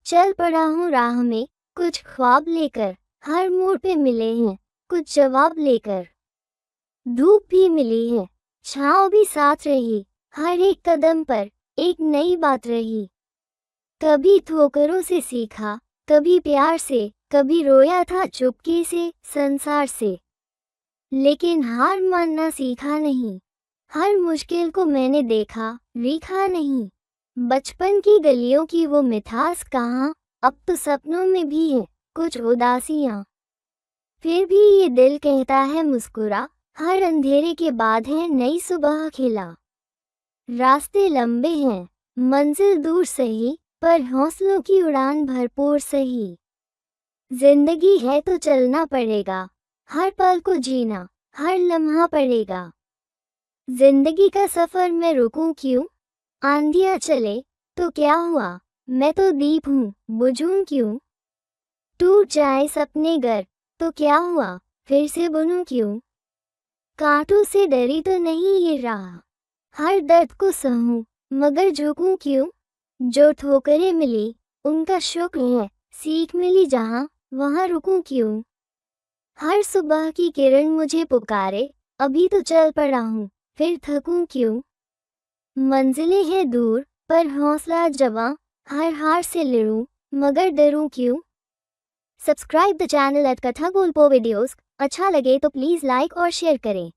चल पड़ा हूँ राह में कुछ ख्वाब लेकर, हर मोड़ पे मिले हैं कुछ जवाब लेकर। धूप भी मिली है, छाँव भी साथ रही, हर एक कदम पर एक नई बात रही। कभी ठोकरों से सीखा, कभी प्यार से, कभी रोया था चुपके से संसार से। लेकिन हार मानना सीखा नहीं, हर मुश्किल को मैंने देखा, लिखा नहीं। बचपन की गलियों की वो मिठास कहाँ, अब तो सपनों में भी है कुछ उदासियाँ। फिर भी ये दिल कहता है मुस्कुरा, हर अंधेरे के बाद है नई सुबह खिला। रास्ते लंबे हैं, मंजिल दूर सही, पर हौसलों की उड़ान भरपूर सही। जिंदगी है तो चलना पड़ेगा, हर पल को जीना, हर लम्हा पड़ेगा। जिंदगी का सफर में रुकूं क्यों, आंधियां चले तो क्या हुआ, मैं तो दीप हूँ, बुझूं क्यों। टूट जाए सपने घर तो क्या हुआ, फिर से बुनूं क्यों। कांटों से डरी तो नहीं ये राह, हर दर्द को सहूं, मगर झुकूं क्यों। जो ठोकरें मिली उनका शुक्र है, सीख मिली जहां वहां रुकूं क्यों। हर सुबह की किरण मुझे पुकारे, अभी तो चल पड़ा हूँ, फिर थकूं क्यों। मंजिलें हैं दूर पर हौसला जवां, हर हार से लड़ूं, मगर डरूं क्यों। सब्सक्राइब द चैनल एट कथा गोल्पो वीडियोस। अच्छा लगे तो प्लीज़ लाइक और शेयर करें।